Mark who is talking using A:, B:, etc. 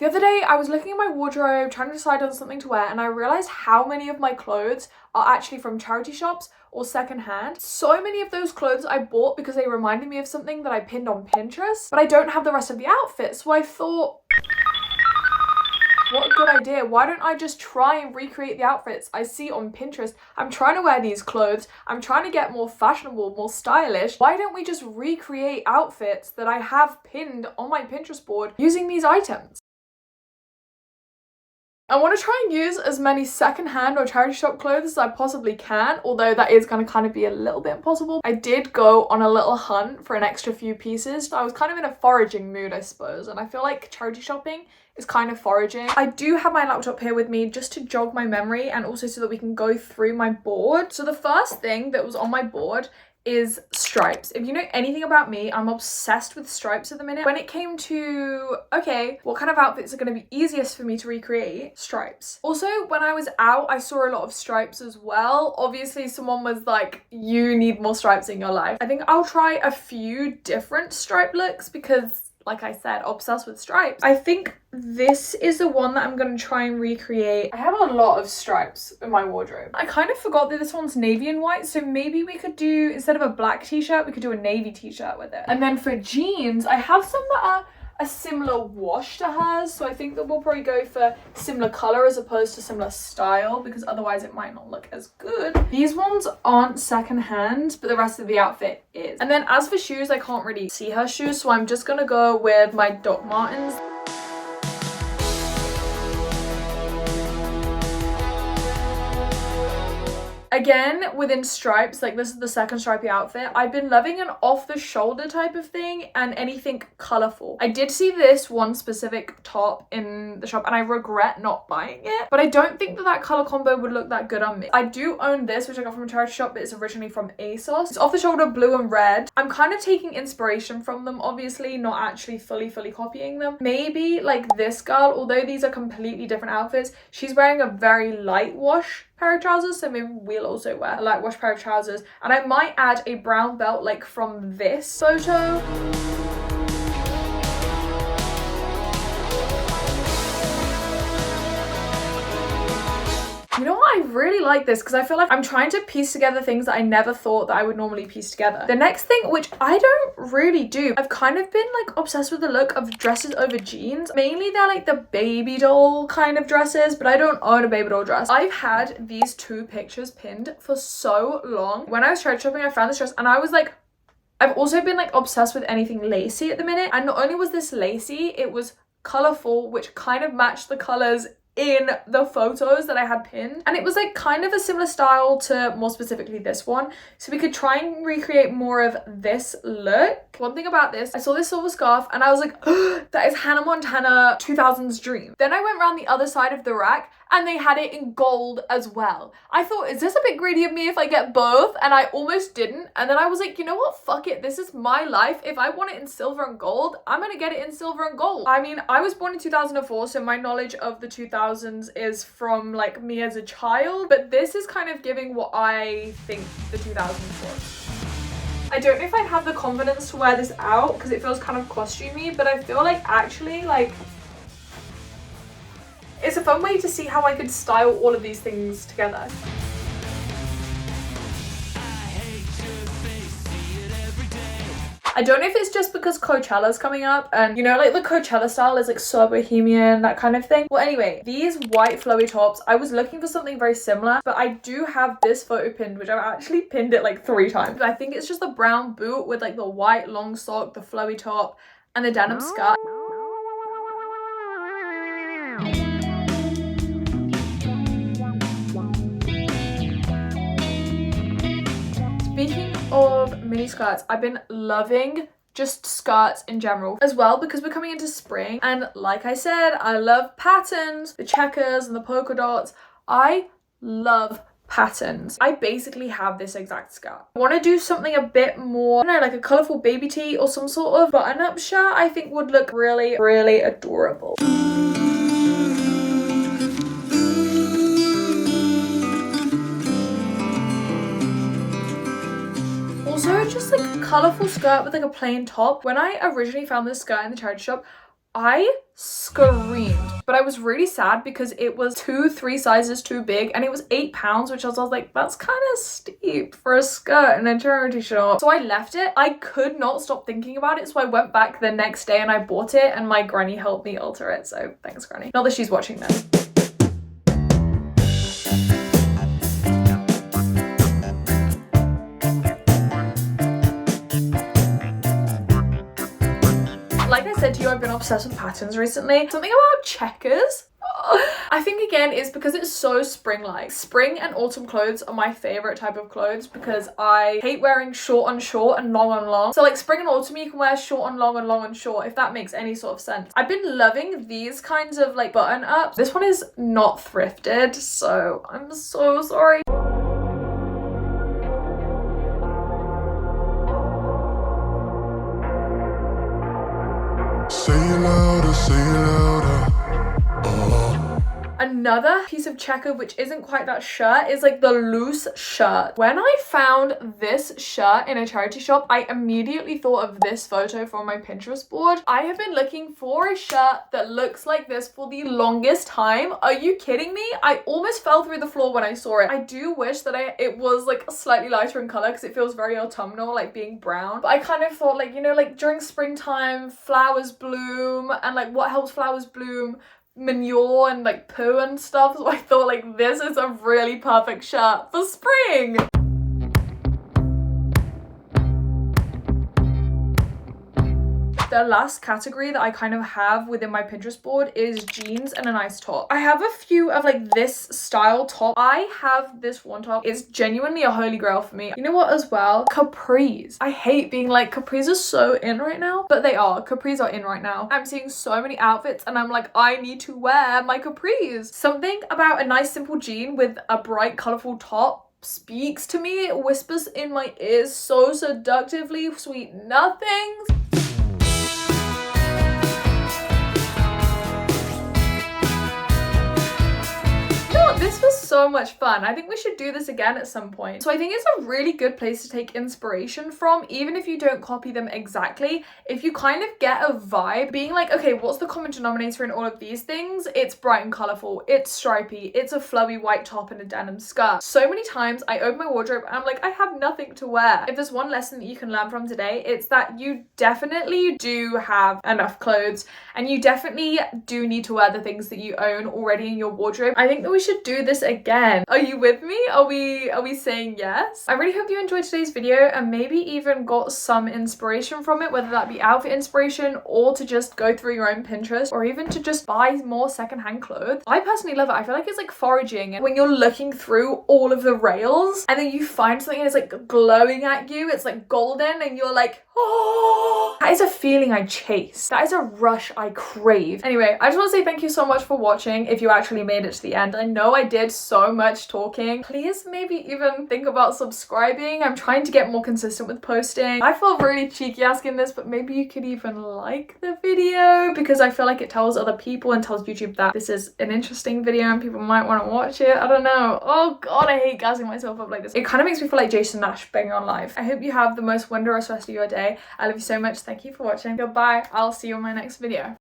A: The other day I was looking at my wardrobe trying to decide on something to wear, and I realized how many of my clothes are actually from charity shops or secondhand. So many of those clothes I bought because they reminded me of something that I pinned on Pinterest, but I don't have the rest of the outfit. So I thought, what a good idea. Why don't I just try and recreate the outfits I see on Pinterest? I'm trying to wear these clothes. I'm trying to get more fashionable, more stylish. Why don't we just recreate outfits that I have pinned on my Pinterest board using these items? I want to try and use as many secondhand or charity shop clothes as I possibly can, although that is going to kind of be a little bit impossible. I did go on a little hunt for an extra few pieces. So I was kind of in a foraging mood, I suppose, and I feel like charity shopping is kind of foraging. I do have my laptop here with me just to jog my memory and also so that we can go through my board. So the first thing that was on my board is stripes. If you know anything about me, I'm obsessed with stripes at the minute. When it came to, okay, what kind of outfits are going to be easiest for me to recreate? Stripes. Also, when I was out, I saw a lot of stripes as well. Obviously, someone was like, you need more stripes in your life. I think I'll try a few different stripe looks because, like I said, obsessed with stripes. I think this is the one that I'm going to try and recreate. I have a lot of stripes in my wardrobe. I kind of forgot that this one's navy and white, so maybe we could do, instead of a black t-shirt, we could do a navy t-shirt with it. And then for jeans, I have some that are a similar wash to hers, so I think that we'll probably go for similar color as opposed to similar style, because otherwise it might not look as good. These ones aren't secondhand, but the rest of the outfit is. And then as for shoes, I can't really see her shoes, so I'm just gonna go with my Doc Martens. Again, within stripes, like this is the second stripy outfit. I've been loving an off-the-shoulder type of thing and anything colourful. I did see this one specific top in the shop and I regret not buying it, but I don't think that that colour combo would look that good on me. I do own this, which I got from a charity shop, but it's originally from ASOS. It's off-the-shoulder blue and red. I'm kind of taking inspiration from them, obviously, not actually fully copying them. Maybe like this girl, although these are completely different outfits, she's wearing a very light wash pair of trousers, so maybe we'll also wear a light wash pair of trousers, and I might add a brown belt like from this photo. You know what? I really like this because I feel like I'm trying to piece together things that I never thought that I would normally piece together. The next thing, which I don't really do, I've kind of been like obsessed with the look of dresses over jeans. Mainly they're like the baby doll kind of dresses, but I don't own a baby doll dress. I've had these two pictures pinned for so long. When I was charity shopping, I found this dress and I was like, I've also been like obsessed with anything lacy at the minute. And not only was this lacy, it was colourful, which kind of matched the colours in the photos that I had pinned, and it was like kind of a similar style to more specifically this one, so we could try and recreate more of this look. One thing about this, I saw this silver scarf and I was like, oh, that is Hannah Montana 2000s dream. Then I went around the other side of the rack and they had it in gold as well. I thought, is this a bit greedy of me if I get both? And I almost didn't. And then I was like, you know what? Fuck it. This is my life. If I want it in silver and gold, I'm gonna get it in silver and gold. I mean, I was born in 2004, so my knowledge of the 2000s is from like me as a child, but this is kind of giving what I think the 2000s was. I don't know if I'd have the confidence to wear this out because it feels kind of costumey, but I feel like actually like it's a fun way to see how I could style all of these things together. I don't know if it's just because Coachella's coming up and you know, like the Coachella style is like so bohemian, that kind of thing. Well, anyway, these white flowy tops, I was looking for something very similar, but I do have this photo pinned, which I've actually pinned it like 3 times. I think it's just the brown boot with like the white long sock, the flowy top, and the denim skirt. Speaking of mini skirts, I've been loving just skirts in general as well because we're coming into spring, and like I said, I love patterns, the checkers and the polka dots. I love patterns. I basically have this exact skirt. I want to do something a bit more, I don't know, like a colourful baby tee or some sort of button-up shirt I think would look really, really adorable. Also, just like a colourful skirt with like a plain top. When I originally found this skirt in the charity shop, I screamed. but I was really sad because it was 2-3 sizes too big and it was £8, which I was like, that's kind of steep for a skirt in a charity shop. So I left it. I could not stop thinking about it, so I went back the next day and I bought it, and my granny helped me alter it, so thanks granny. Not that she's watching this. Like I said to you, I've been obsessed with patterns recently. Something about checkers. I think again it's because it's so spring-like. Spring and autumn clothes are my favorite type of clothes because I hate wearing short on short and long on long. So like spring and autumn you can wear short on long and long on short, if that makes any sort of sense. I've been loving these kinds of like button ups. This one is not thrifted, so I'm so sorry.
B: Say it louder, say it louder.
A: Another piece of checker which isn't quite that shirt is like the loose shirt. When I found this shirt in a charity shop, I immediately thought of this photo from my Pinterest board. I have been looking for a shirt that looks like this for the longest time. Are you kidding me? I almost fell through the floor when I saw it. I do wish that it was like slightly lighter in color because it feels very autumnal, like being brown. But I kind of thought like, you know, like during springtime, flowers bloom, and like what helps flowers bloom? Manure and like poo and stuff. So I thought like this is a really perfect shirt for spring. The last category that I kind of have within my Pinterest board is jeans and a nice top. I have a few of like this style top. I have this one top. It's genuinely a holy grail for me. You know what as well? Capris. I hate being like, capris are so in right now, but they are. Capris are in right now. I'm seeing so many outfits and I'm like, I need to wear my capris. Something about a nice simple jean with a bright colorful top speaks to me. It whispers in my ears so seductively, sweet nothings. This was so much fun. I think we should do this again at some point. So I think it's a really good place to take inspiration from, even if you don't copy them exactly. If you kind of get a vibe, being like, okay, what's the common denominator in all of these things? It's bright and colorful, it's stripy, it's a flowy white top and a denim skirt. So many times I open my wardrobe and I'm like, I have nothing to wear. If there's one lesson that you can learn from today, it's that you definitely do have enough clothes and you definitely do need to wear the things that you own already in your wardrobe. I think that we should do this again. Are you with me? Are we saying yes? I really hope you enjoyed today's video and maybe even got some inspiration from it, whether that be outfit inspiration or to just go through your own Pinterest or even to just buy more secondhand clothes. I personally love it. I feel like it's like foraging, and when you're looking through all of the rails and then you find something that's like glowing at you, it's like golden and you're like, oh, that is a feeling I chase. That is a rush I crave. Anyway, I just want to say thank you so much for watching. If you actually made it to the end, I know I did so much talking. Please maybe even think about subscribing. I'm trying to get more consistent with posting. I feel really cheeky asking this, but maybe you could even like the video because I feel like it tells other people and tells YouTube that this is an interesting video and people might want to watch it. I don't know. Oh god, I hate gassing myself up like this. It kind of makes me feel like Jason Nash being on live. I hope you have the most wondrous rest of your day. I love you so much. Thank you for watching. Goodbye. I'll see you in my next video.